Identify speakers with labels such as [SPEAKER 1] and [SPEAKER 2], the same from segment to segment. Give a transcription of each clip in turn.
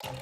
[SPEAKER 1] The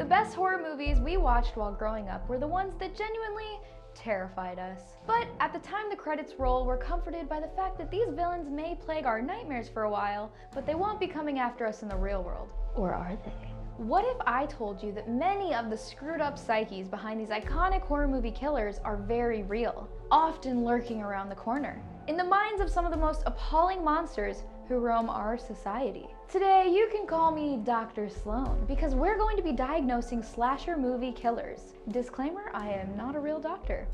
[SPEAKER 1] best horror movies we watched while growing up were the ones that genuinely terrified us. But at the time the credits roll, we're comforted by the fact that these villains may plague our nightmares for a while, but they won't be coming after us in the real world. Or are they? What if I told you that many of the screwed up psyches behind these iconic horror movie killers are very real, often lurking around the corner, in the minds of some of the most appalling monsters who roam our society? Today, you can call me Dr. Sloan, because we're going to be diagnosing slasher movie killers. Disclaimer, I am not a real doctor.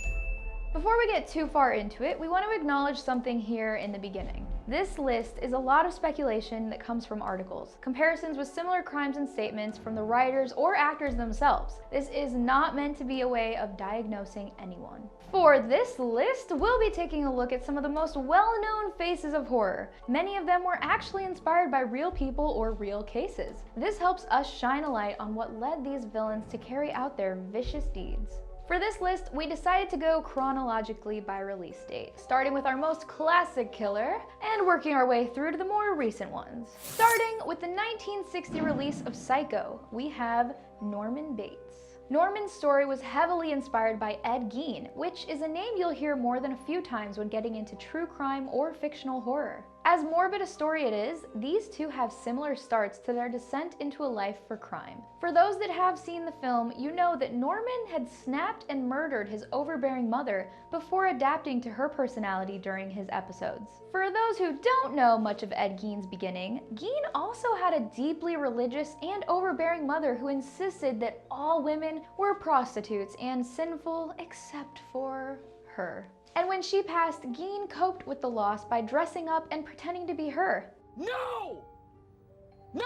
[SPEAKER 1] Before we get too far into it, we want to acknowledge something here in the beginning. This list is a lot of speculation that comes from articles, comparisons with similar crimes and statements from the writers or actors themselves. This is not meant to be a way of diagnosing anyone. For this list, we'll be taking a look at some of the most well-known faces of horror. Many of them were actually inspired by real people or real cases. This helps us shine a light on what led these villains to carry out their vicious deeds. For this list, we decided to go chronologically by release date, starting with our most classic killer and working our way through to the more recent ones. Starting with the 1960 release of Psycho, we have Norman Bates. Norman's story was heavily inspired by Ed Gein, which is a name you'll hear more than a few times when getting into true crime or fictional horror. As morbid a story it is, these two have similar starts to their descent into a life for crime. For those that have seen the film, you know that Norman had snapped and murdered his overbearing mother before adapting to her personality during his episodes. For those who don't know much of Ed Gein's beginning, Gein also had a deeply religious and overbearing mother who insisted that all women were prostitutes and sinful except for her. And when she passed, Gein coped with the loss by dressing up and pretending to be her.
[SPEAKER 2] No! No!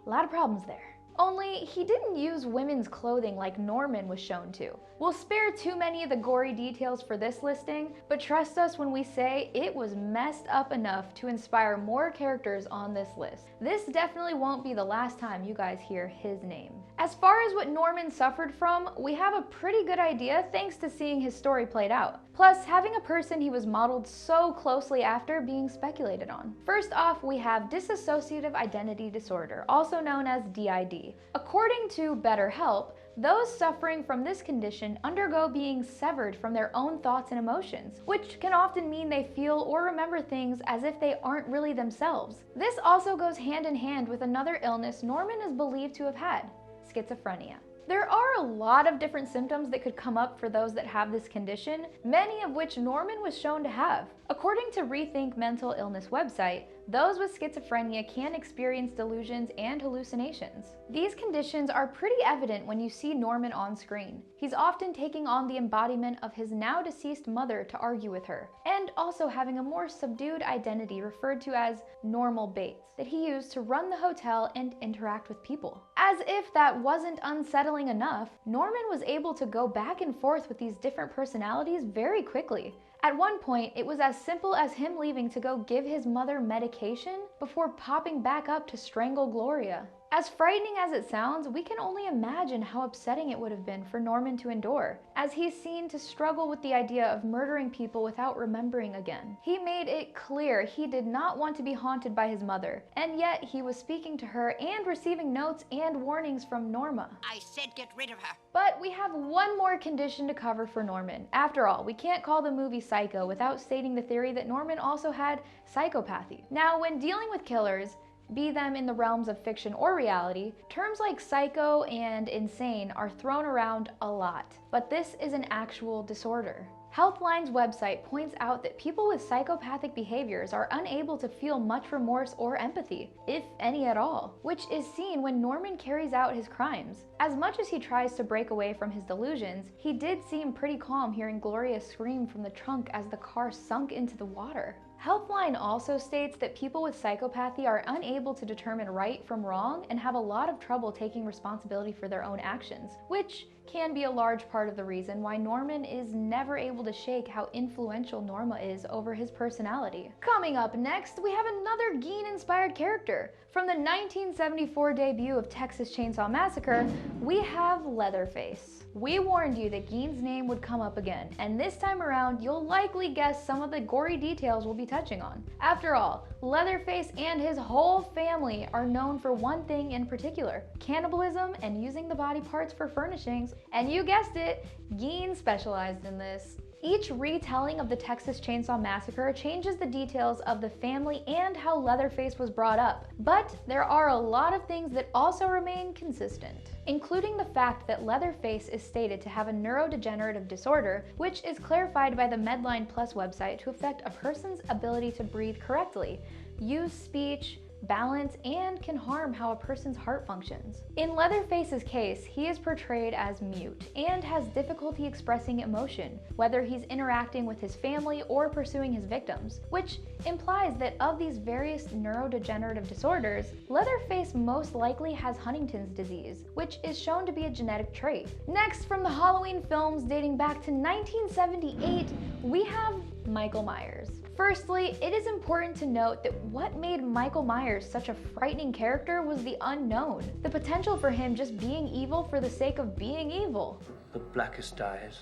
[SPEAKER 1] A lot of problems there. Only he didn't use women's clothing like Norman was shown to. We'll spare too many of the gory details for this listing, but trust us when we say it was messed up enough to inspire more characters on this list. This definitely won't be the last time you guys hear his name. As far as what Norman suffered from, we have a pretty good idea thanks to seeing his story played out. Plus, having a person he was modeled so closely after being speculated on. First off, we have dissociative identity disorder, also known as DID. According to BetterHelp, those suffering from this condition undergo being severed from their own thoughts and emotions, which can often mean they feel or remember things as if they aren't really themselves. This also goes hand in hand with another illness Norman is believed to have had: schizophrenia. There are a lot of different symptoms that could come up for those that have this condition, many of which Norman was shown to have. According to Rethink Mental Illness website, those with schizophrenia can experience delusions and hallucinations. These conditions are pretty evident when you see Norman on screen. He's often taking on the embodiment of his now deceased mother to argue with her, and also having a more subdued identity referred to as Normal Bates that he used to run the hotel and interact with people. As if that wasn't unsettling enough, Norman was able to go back and forth with these different personalities very quickly. At one point, it was as simple as him leaving to go give his mother medication before popping back up to strangle Gloria. As frightening as it sounds, we can only imagine how upsetting it would have been for Norman to endure, as he's seen to struggle with the idea of murdering people without remembering again. He made it clear he did not want to be haunted by his mother, and yet he was speaking to her and receiving notes and warnings from Norma.
[SPEAKER 3] I said get rid of her.
[SPEAKER 1] But we have one more condition to cover for Norman. After all, we can't call the movie Psycho without stating the theory that Norman also had psychopathy. Now, when dealing with killers, be them in the realms of fiction or reality, terms like psycho and insane are thrown around a lot, but this is an actual disorder. Healthline's website points out that people with psychopathic behaviors are unable to feel much remorse or empathy, if any at all, which is seen when Norman carries out his crimes. As much as he tries to break away from his delusions, he did seem pretty calm hearing Gloria scream from the trunk as the car sunk into the water. Healthline also states that people with psychopathy are unable to determine right from wrong and have a lot of trouble taking responsibility for their own actions, which can be a large part of the reason why Norman is never able to shake how influential Norma is over his personality. Coming up next, we have another Gein-inspired character. From the 1974 debut of Texas Chainsaw Massacre, we have Leatherface. We warned you that Gein's name would come up again, and this time around, you'll likely guess some of the gory details we'll be touching on. After all, Leatherface and his whole family are known for one thing in particular: cannibalism and using the body parts for furnishings. And you guessed it, Gein specialized in this. Each retelling of the Texas Chainsaw Massacre changes the details of the family and how Leatherface was brought up. But there are a lot of things that also remain consistent, including the fact that Leatherface is stated to have a neurodegenerative disorder, which is clarified by the Medline Plus website to affect a person's ability to breathe correctly, use speech, balance, and can harm how a person's heart functions. In Leatherface's case, he is portrayed as mute and has difficulty expressing emotion, whether he's interacting with his family or pursuing his victims, which implies that of these various neurodegenerative disorders, Leatherface most likely has Huntington's disease, which is shown to be a genetic trait. Next, from the Halloween films dating back to 1978, we have Michael Myers. Firstly, it is important to note that what made Michael Myers such a frightening character was the unknown. The potential for him just being evil for the sake of being evil.
[SPEAKER 3] The blackest eyes,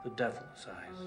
[SPEAKER 3] the devil's eyes.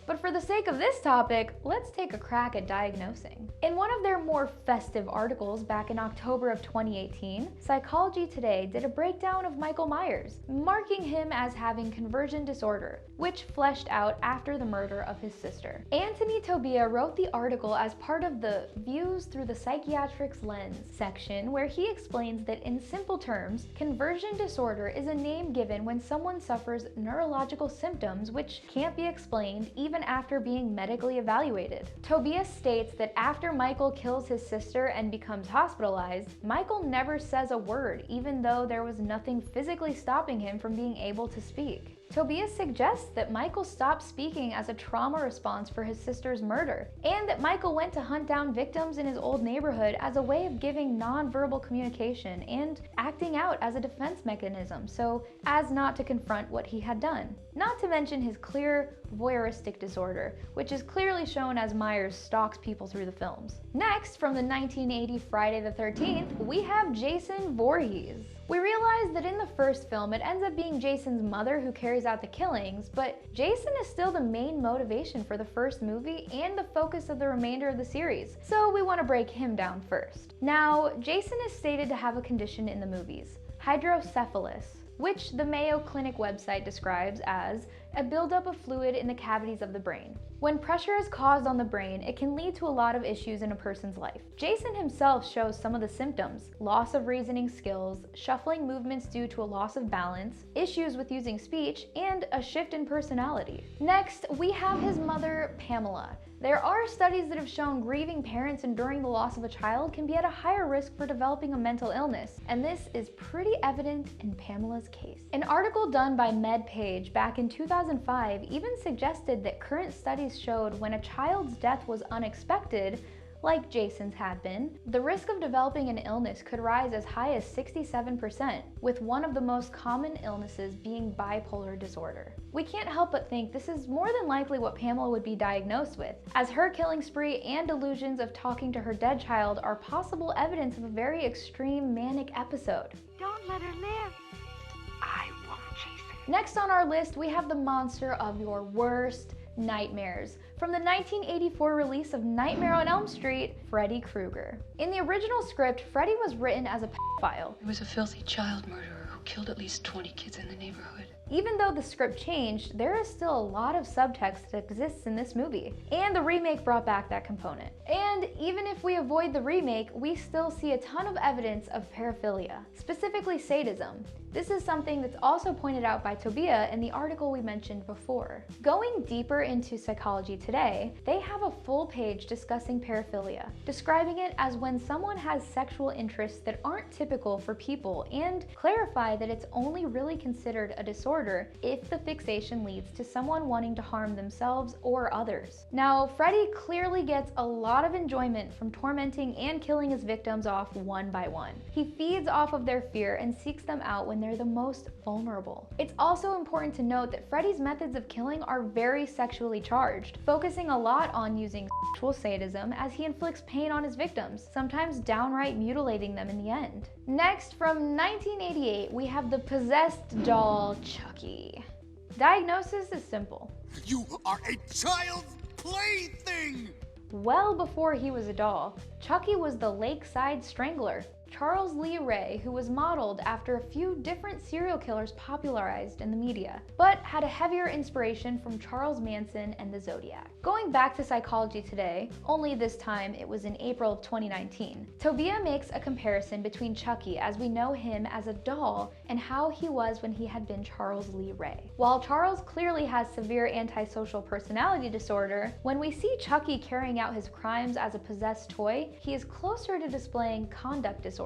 [SPEAKER 1] But for the sake of this topic, let's take a crack at diagnosing. In one of their more festive articles back in October of 2018, Psychology Today did a breakdown of Michael Myers, marking him as having conversion disorder, which fleshed out after the murder of his sister. Anthony Tobia wrote the article as part of the Views Through the Psychiatric's Lens section, where he explains that in simple terms, conversion disorder is a name given when someone suffers neurological symptoms which can't be explained even after being medically evaluated. Tobias states that after Michael kills his sister and becomes hospitalized, Michael never says a word, even though there was nothing physically stopping him from being able to speak. Tobias suggests that Michael stopped speaking as a trauma response for his sister's murder, and that Michael went to hunt down victims in his old neighborhood as a way of giving non-verbal communication and acting out as a defense mechanism, so as not to confront what he had done. Not to mention his clear voyeuristic disorder, which is clearly shown as Myers stalks people through the films. Next, from the 1980 Friday the 13th, we have Jason Voorhees. We realize that in the first film, it ends up being Jason's mother who carries out the killings, but Jason is still the main motivation for the first movie and the focus of the remainder of the series, so we want to break him down first. Now, Jason is stated to have a condition in the movies, hydrocephalus, which the Mayo Clinic website describes as a buildup of fluid in the cavities of the brain. When pressure is caused on the brain, it can lead to a lot of issues in a person's life. Jason himself shows some of the symptoms: loss of reasoning skills, shuffling movements due to a loss of balance, issues with using speech, and a shift in personality. Next, we have his mother, Pamela. There are studies that have shown grieving parents enduring the loss of a child can be at a higher risk for developing a mental illness, and this is pretty evident in Pamela's case. An article done by MedPage back in 2005 even suggested that current studies showed when a child's death was unexpected, like Jason's had been, the risk of developing an illness could rise as high as 67%, with one of the most common illnesses being bipolar disorder. We can't help but think this is more than likely what Pamela would be diagnosed with, as her killing spree and delusions of talking to her dead child are possible evidence of a very extreme manic episode.
[SPEAKER 4] Don't let her live. I won't, Jason.
[SPEAKER 1] Next on our list, we have the monster of your worst nightmares, from the 1984 release of Nightmare on Elm Street, Freddy Krueger. In the original script, Freddy was written as a pedophile.
[SPEAKER 5] He was a filthy child murderer who killed at least 20 kids in the neighborhood.
[SPEAKER 1] Even though the script changed, there is still a lot of subtext that exists in this movie, and the remake brought back that component. And even if we avoid the remake, we still see a ton of evidence of paraphilia, specifically sadism. This is something that's also pointed out by Tobia in the article we mentioned before. Going deeper into Psychology Today, they have a full page discussing paraphilia, describing it as when someone has sexual interests that aren't typical for people, and clarify that it's only really considered a disorder if the fixation leads to someone wanting to harm themselves or others. Now, Freddy clearly gets a lot of enjoyment from tormenting and killing his victims off one by one. He feeds off of their fear and seeks them out when they're the most vulnerable. It's also important to note that Freddy's methods of killing are very sexually charged, focusing a lot on using sexual sadism as he inflicts pain on his victims, sometimes downright mutilating them in the end. Next, from 1988, we have the possessed doll, Chucky. Diagnosis is simple.
[SPEAKER 2] You are a child's plaything!
[SPEAKER 1] Well before he was a doll, Chucky was the Lakeside Strangler, Charles Lee Ray, who was modeled after a few different serial killers popularized in the media, but had a heavier inspiration from Charles Manson and the Zodiac. Going back to Psychology Today, only this time it was in April of 2019, Tobia makes a comparison between Chucky as we know him as a doll and how he was when he had been Charles Lee Ray. While Charles clearly has severe antisocial personality disorder, when we see Chucky carrying out his crimes as a possessed toy, he is closer to displaying conduct disorder.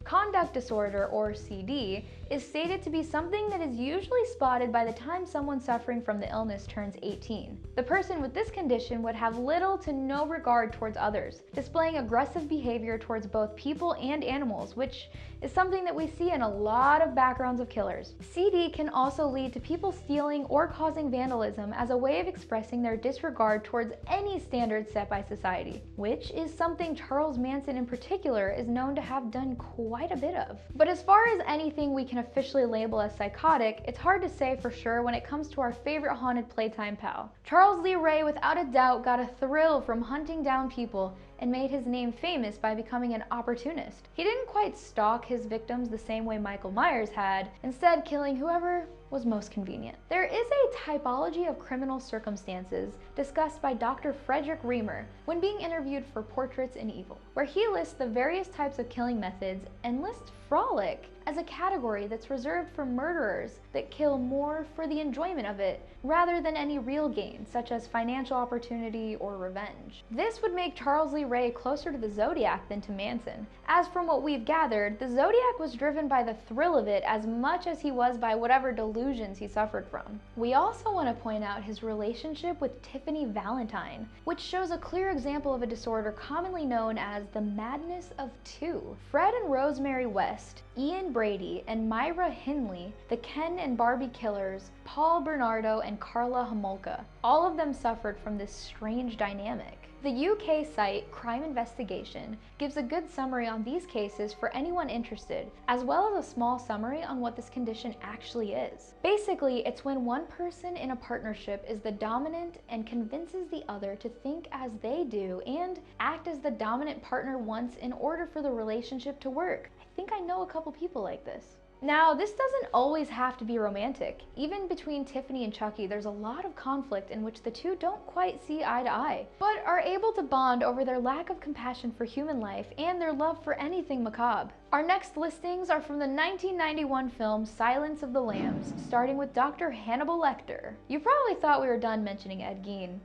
[SPEAKER 1] Conduct disorder, or CD, is stated to be something that is usually spotted by the time someone suffering from the illness turns 18. The person with this condition would have little to no regard towards others, displaying aggressive behavior towards both people and animals, which is something that we see in a lot of backgrounds of killers. CD can also lead to people stealing or causing vandalism as a way of expressing their disregard towards any standards set by society, which is something Charles Manson in particular is known to have done quite a bit of. But as far as anything we can officially label as psychotic, it's hard to say for sure when it comes to our favorite haunted playtime pal. Charles Lee Ray without a doubt got a thrill from hunting down people and made his name famous by becoming an opportunist. He didn't quite stalk his victims the same way Michael Myers had, instead killing whoever was most convenient. There is a typology of criminal circumstances discussed by Dr. Frederick Reamer when being interviewed for Portraits in Evil, where he lists the various types of killing methods and lists frolic as a category that's reserved for murderers that kill more for the enjoyment of it rather than any real gain, such as financial opportunity or revenge. This would make Charles Lee Ray closer to the Zodiac than to Manson, as from what we've gathered, the Zodiac was driven by the thrill of it as much as he was by whatever delusions he suffered from. We also want to point out his relationship with Tiffany Valentine, which shows a clear example of a disorder commonly known as the madness of two. Fred and Rosemary West, Ian Brady, and Myra Hindley, the Ken and Barbie killers, Paul Bernardo and Carla Homolka, all of them suffered from this strange dynamic. The UK site Crime Investigation gives a good summary on these cases for anyone interested, as well as a small summary on what this condition actually is. Basically, it's when one person in a partnership is the dominant and convinces the other to think as they do and act as the dominant partner wants in order for the relationship to work. I think I know a couple people like this. Now, this doesn't always have to be romantic. Even between Tiffany and Chucky, there's a lot of conflict in which the two don't quite see eye to eye, but are able to bond over their lack of compassion for human life and their love for anything macabre. Our next listings are from the 1991 film Silence of the Lambs, starting with Dr. Hannibal Lecter. You probably thought we were done mentioning Ed Gein,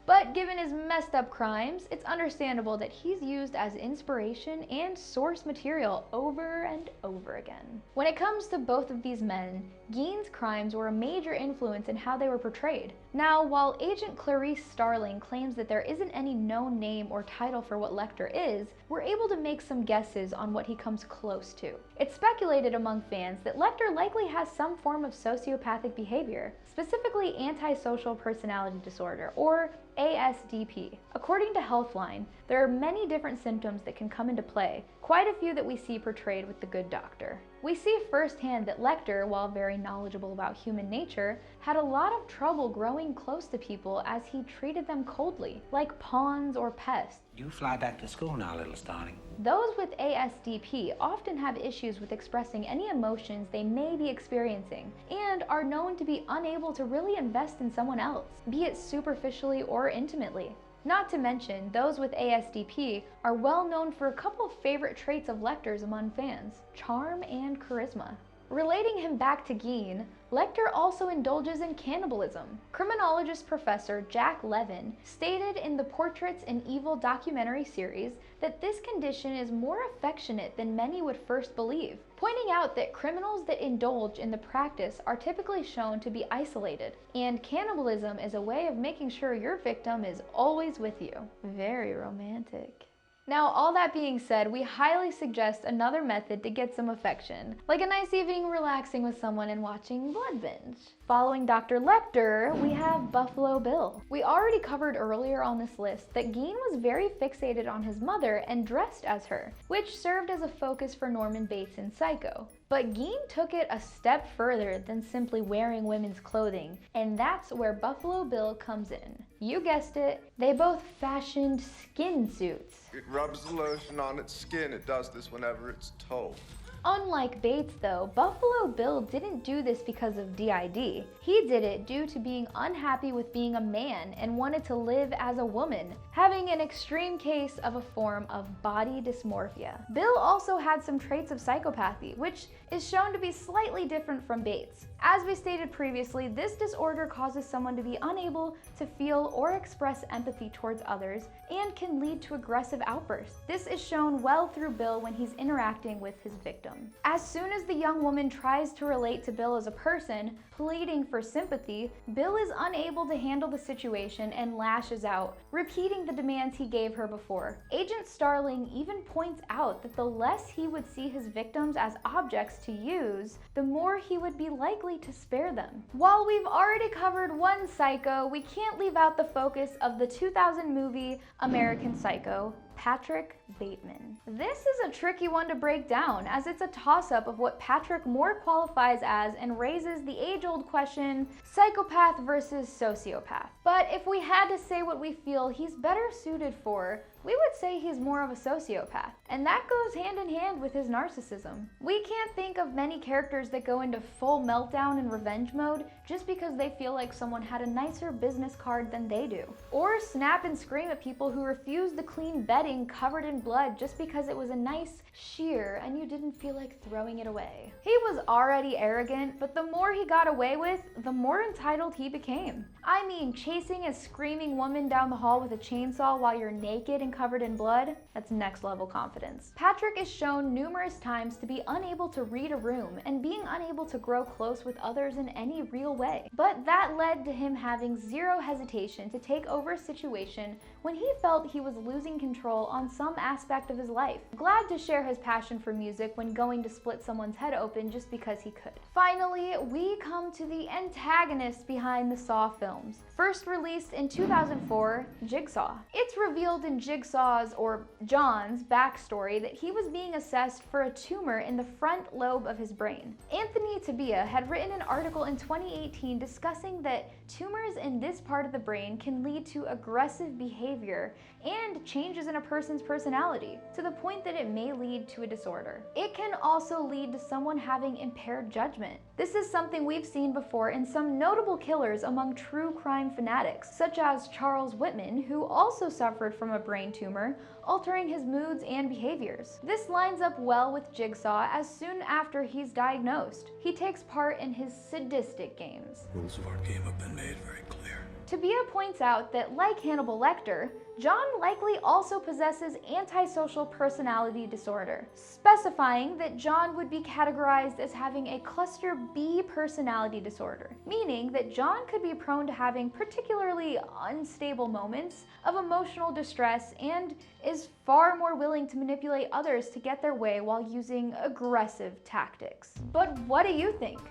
[SPEAKER 1] but given his messed up crimes, it's understandable that he's used as inspiration and source material over and over again. When it comes to both of these men, Gein's crimes were a major influence in how they were portrayed. Now, while Agent Clarice Starling claims that there isn't any known name or title for what Lecter is, we're able to make some guesses on what he comes close to. It's speculated among fans that Lecter likely has some form of sociopathic behavior, specifically antisocial personality disorder, or ASDP. According to Healthline, there are many different symptoms that can come into play, quite a few that we see portrayed with The Good Doctor. We see firsthand that Lecter, while very knowledgeable about human nature, had a lot of trouble growing close to people as he treated them coldly, like pawns or pests.
[SPEAKER 6] You fly back to school now, little Starling.
[SPEAKER 1] Those with ASDP often have issues with expressing any emotions they may be experiencing, and are known to be unable to really invest in someone else, be it superficially or intimately. Not to mention, those with ASDP are well known for a couple of favorite traits of Lecter's among fans: charm and charisma. Relating him back to Gein, Lecter also indulges in cannibalism. Criminologist Professor Jack Levin stated in the Portraits in Evil documentary series that this condition is more affectionate than many would first believe, pointing out that criminals that indulge in the practice are typically shown to be isolated, and cannibalism is a way of making sure your victim is always with you. Very romantic. Now, all that being said, we highly suggest another method to get some affection, like a nice evening relaxing with someone and watching Blood Binge. Following Dr. Lecter, we have Buffalo Bill. We already covered earlier on this list that Gein was very fixated on his mother and dressed as her, which served as a focus for Norman Bates in Psycho. But Gein took it a step further than simply wearing women's clothing, and that's where Buffalo Bill comes in. You guessed it, they both fashioned skin suits.
[SPEAKER 7] It rubs the lotion on its skin. It does this whenever it's told.
[SPEAKER 1] Unlike Bates though, Buffalo Bill didn't do this because of DID. He did it due to being unhappy with being a man and wanted to live as a woman, having an extreme case of a form of body dysmorphia. Bill also had some traits of psychopathy, which is shown to be slightly different from Bates. As we stated previously, this disorder causes someone to be unable to feel or express empathy towards others and can lead to aggressive outbursts. This is shown well through Bill when he's interacting with his victim. As soon as the young woman tries to relate to Bill as a person, pleading for sympathy, Bill is unable to handle the situation and lashes out, repeating the demands he gave her before. Agent Starling even points out that the less he would see his victims as objects to use, the more he would be likely to spare them. While we've already covered one psycho, we can't leave out the focus of the 2000 movie American Psycho, Patrick Bateman. This is a tricky one to break down, as it's a toss-up of what Patrick more qualifies as and raises the age-old question, psychopath versus sociopath. But if we had to say what we feel he's better suited for, we would say he's more of a sociopath, and that goes hand in hand with his narcissism. We can't think of many characters that go into full meltdown and revenge mode just because they feel like someone had a nicer business card than they do, or snap and scream at people who refuse to clean bedding covered in blood just because it was a nice shear and you didn't feel like throwing it away. He was already arrogant, but the more he got away with, the more entitled he became. I mean, chasing a screaming woman down the hall with a chainsaw while you're naked and covered in blood, that's next level confidence. Patrick is shown numerous times to be unable to read a room and being unable to grow close with others in any real way. But that led to him having zero hesitation to take over a situation when he felt he was losing control on some aspect of his life. Glad to share his passion for music when going to split someone's head open just because he could. Finally, we come to the antagonist behind the Saw films. First released in 2004, Jigsaw. It's revealed in Jigsaw's, or John's, backstory that he was being assessed for a tumor in the front lobe of his brain. Anthony Tabia had written an article in 2018 discussing that tumors in this part of the brain can lead to aggressive behavior and changes in a person's personality, to the point that it may lead to a disorder. It can also lead to someone having impaired judgment. This is something we've seen before in some notable killers among true crime fanatics, such as Charles Whitman, who also suffered from a brain tumor, altering his moods and behaviors. This lines up well with Jigsaw, as soon after he's diagnosed, he takes part in his sadistic games.
[SPEAKER 8] Rules of our game have been made very clear.
[SPEAKER 1] Tabia points out that, like Hannibal Lecter, John likely also possesses antisocial personality disorder, specifying that John would be categorized as having a cluster B personality disorder, meaning that John could be prone to having particularly unstable moments of emotional distress and is far more willing to manipulate others to get their way while using aggressive tactics. But what do you think?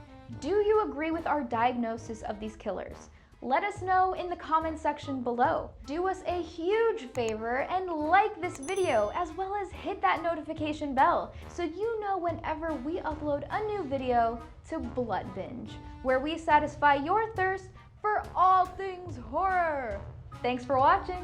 [SPEAKER 1] Do you agree with our diagnosis of these killers? Let us know in the comment section below. Do us a huge favor and like this video, as well as hit that notification bell so you know whenever we upload a new video to Blood Binge, where we satisfy your thirst for all things horror. Thanks for watching.